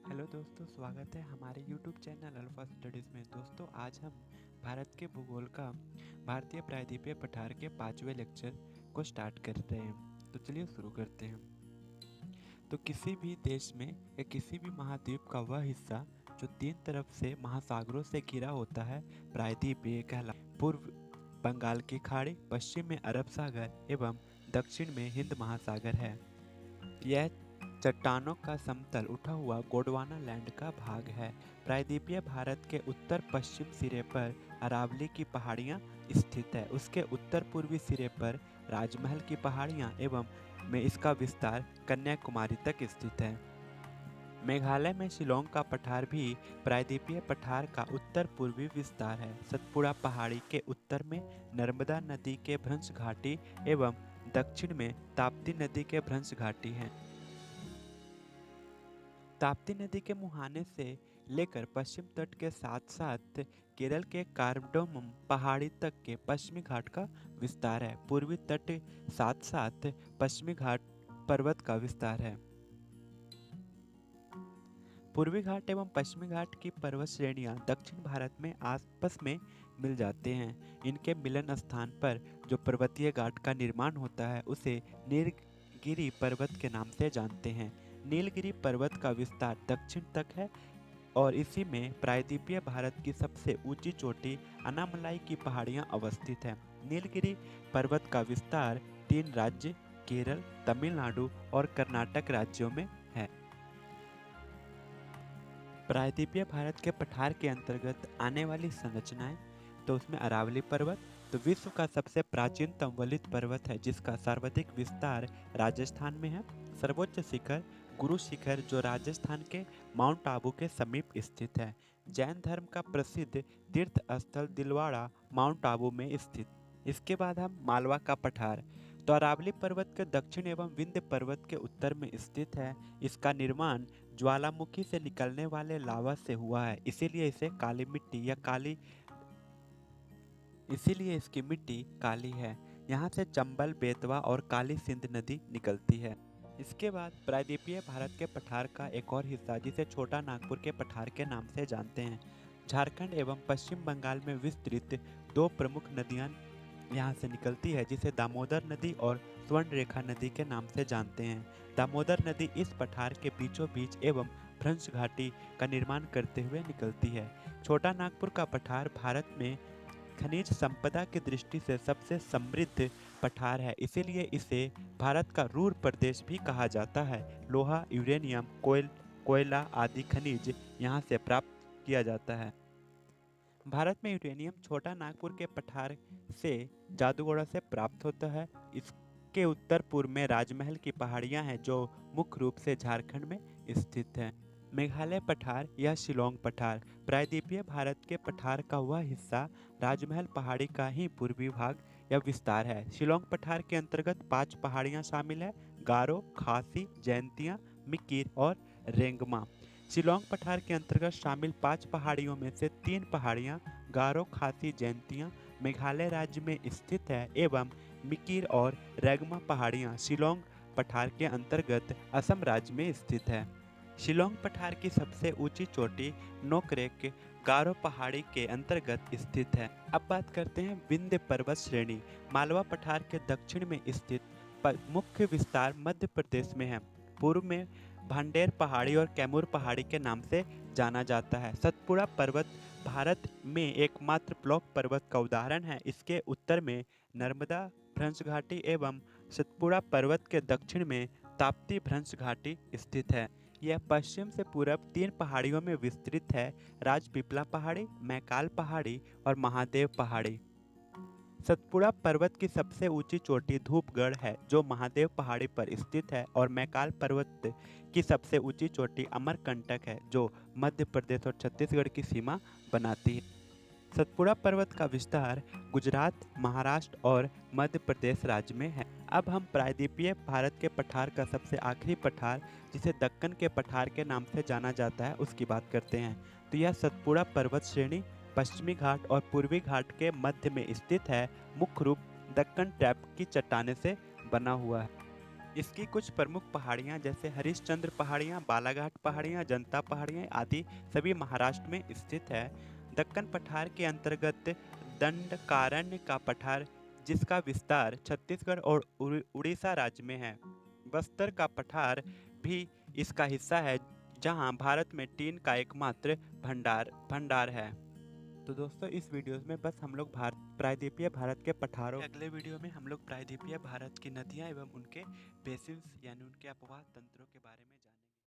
Hello दोस्तों, स्वागत है हमारे YouTube चैनल अल्फा स्टडीज़ में। दोस्तों, आज हम भारत के भूगोल का भारतीय प्रायद्वीपीय पठार के 5वें लेक्चर को स्टार्ट कर रहे हैं। तो चलिए शुरू करते हैं। तो किसी भी देश में या किसी भी महाद्वीप का वह हिस्सा जो तीन तरफ से महासागरों से घिरा होता है प्रायद्वीपीय कहलाता है। पूर्व बंगाल की खाड़ी, पश्चिम में अरब सागर एवं दक्षिण में हिंद महासागर है। यह चट्टानों का समतल उठा हुआ गोंडवाना लैंड का भाग है। प्रायद्वीपीय भारत के उत्तर पश्चिम सिरे पर अरावली की पहाड़ियां स्थित है। उसके उत्तर पूर्वी सिरे पर राजमहल की पहाड़ियां एवं में इसका विस्तार कन्याकुमारी तक स्थित है। मेघालय में शिलोंग का पठार भी प्रायद्वीपीय पठार का उत्तर पूर्वी विस्तार है। सतपुड़ा पहाड़ी के उत्तर में नर्मदा नदी के भ्रंश घाटी एवं दक्षिण में ताप्ती नदी के भ्रंश घाटी है। ताप्ती नदी के मुहाने से लेकर पश्चिम तट के साथ साथ केरल के कार्डोमम पहाड़ी तक के पश्चिमी घाट का विस्तार है। पूर्वी तट साथ साथ पश्चिमी घाट पर्वत का विस्तार है। पूर्वी घाट एवं पश्चिमी घाट की पर्वत श्रेणियां दक्षिण भारत में आपस में मिल जाते हैं। इनके मिलन स्थान पर जो पर्वतीय घाट का निर्माण होता है उसे नीलगिरी पर्वत के नाम से जानते हैं। नीलगिरी पर्वत का विस्तार दक्षिण तक है और इसी में प्रायद्वीपीय भारत की सबसे ऊंची चोटी अनामलाई की पहाड़ियां अवस्थित है। नीलगिरी पर्वत का विस्तार 3 राज्य केरल, तमिलनाडु और कर्नाटक राज्यों में है। प्रायद्वीपीय भारत के पठार के अंतर्गत आने वाली संरचनाएं तो उसमें अरावली पर्वत तो विश्व का सबसे प्राचीनतम वलित पर्वत है जिसका सर्वाधिक विस्तार राजस्थान में है। सर्वोच्च शिखर गुरु शिखर जो राजस्थान के माउंट आबू के समीप स्थित है। जैन धर्म का प्रसिद्ध तीर्थ स्थल दिलवाड़ा माउंट आबू में स्थित। इसके बाद हम मालवा का पठार तो अरावली पर्वत के दक्षिण एवं विंध्य पर्वत के उत्तर में स्थित है। इसका निर्माण ज्वालामुखी से निकलने वाले लावा से हुआ है, इसीलिए इसकी मिट्टी काली है। यहाँ से चंबल, बेतवा और काली सिंध नदी निकलती है। इसके बाद प्रायद्वीपीय भारत के पठार का एक और हिस्सा जिसे छोटा नागपुर के पठार के नाम से जानते हैं। झारखंड एवं पश्चिम बंगाल में विस्तृत 2 प्रमुख नदियां यहाँ से निकलती है जिसे दामोदर नदी और स्वर्ण रेखा नदी के नाम से जानते हैं। दामोदर नदी इस पठार के बीचों बीच एवं भ्रंश घाटी का निर्माण करते हुए निकलती है। छोटा नागपुर का पठार भारत में खनिज संपदा की दृष्टि से सबसे समृद्ध पठार है, इसीलिए इसे भारत का रूर प्रदेश भी कहा जाता है। लोहा, यूरेनियम, कोयला आदि खनिज यहाँ से प्राप्त किया जाता है। भारत में यूरेनियम छोटा नागपुर के पठार से जादूगोड़ा से प्राप्त होता है। इसके उत्तर पूर्व में राजमहल की पहाड़ियां हैं जो मुख्य रूप से झारखंड में स्थित है। मेघालय पठार या शिलोंग पठार प्रायद्वीपीय भारत के पठार का वह हिस्सा राजमहल पहाड़ी का ही पूर्वी भाग या विस्तार है। शिलोंग पठार के अंतर्गत 5 पहाड़ियां शामिल है: गारो, खासी, जैंतिया, मिकिर और रेंगमा। शिलोंग पठार के अंतर्गत शामिल 5 पहाड़ियों में से 3 पहाड़ियां गारो, खासी, जैंतिया मेघालय राज्य में स्थित है एवं मिकिर और रेंगमा पहाड़ियां शिलोंग पठार के अंतर्गत असम राज्य में स्थित है। शिलोंग पठार की सबसे ऊंची चोटी नोकरेक गारो पहाड़ी के अंतर्गत स्थित है। अब बात करते हैं विंध्य पर्वत श्रेणी। मालवा पठार के दक्षिण में स्थित मुख्य विस्तार मध्य प्रदेश में है। पूर्व में भांडेर पहाड़ी और कैमूर पहाड़ी के नाम से जाना जाता है। सतपुड़ा पर्वत भारत में एकमात्र ब्लॉक पर्वत का उदाहरण है। इसके उत्तर में नर्मदा भ्रंश घाटी एवं सतपुड़ा पर्वत के दक्षिण में ताप्ती भ्रंश घाटी स्थित है। यह पश्चिम से पूरब 3 पहाड़ियों में विस्तृत है: राजपीपला पहाड़ी, मैकाल पहाड़ी और महादेव पहाड़ी। सतपुड़ा पर्वत की सबसे ऊंची चोटी धूपगढ़ है जो महादेव पहाड़ी पर स्थित है और मैकाल पर्वत की सबसे ऊंची चोटी अमरकंटक है जो मध्य प्रदेश और छत्तीसगढ़ की सीमा बनाती है। सतपुड़ा पर्वत का विस्तार गुजरात, महाराष्ट्र और मध्य प्रदेश राज्य में है। अब हम प्रायद्वीपीय भारत के पठार का सबसे आखिरी पठार जिसे दक्कन के पठार के नाम से जाना जाता है उसकी बात करते हैं। तो यह सतपुड़ा पर्वत श्रेणी पश्चिमी घाट और पूर्वी घाट के मध्य में स्थित है। मुख्य रूप दक्कन ट्रैप की चट्टाने से बना हुआ है। इसकी कुछ प्रमुख पहाड़ियाँ जैसे हरिश्चंद्र पहाड़ियाँ, बालाघाट पहाड़ियाँ, जनता पहाड़ियाँ आदि सभी महाराष्ट्र में स्थित है। दक्कन पठार के अंतर्गत दंडकारण्य का पठार, जिसका विस्तार छत्तीसगढ़ और उड़ीसा राज्य में है। बस्तर का पठार भी इसका हिस्सा है, जहां भारत में टीन का एकमात्र भंडार है। तो दोस्तों, इस वीडियो में बस हम लोग प्रायद्वीपीय भारत के पठारों, अगले वीडियो में हम लोग प्रायद्वीपीय भारत की नदियां एवं उनके बेसिन्स यानी उनके अपवाह तंत्रों के बारे में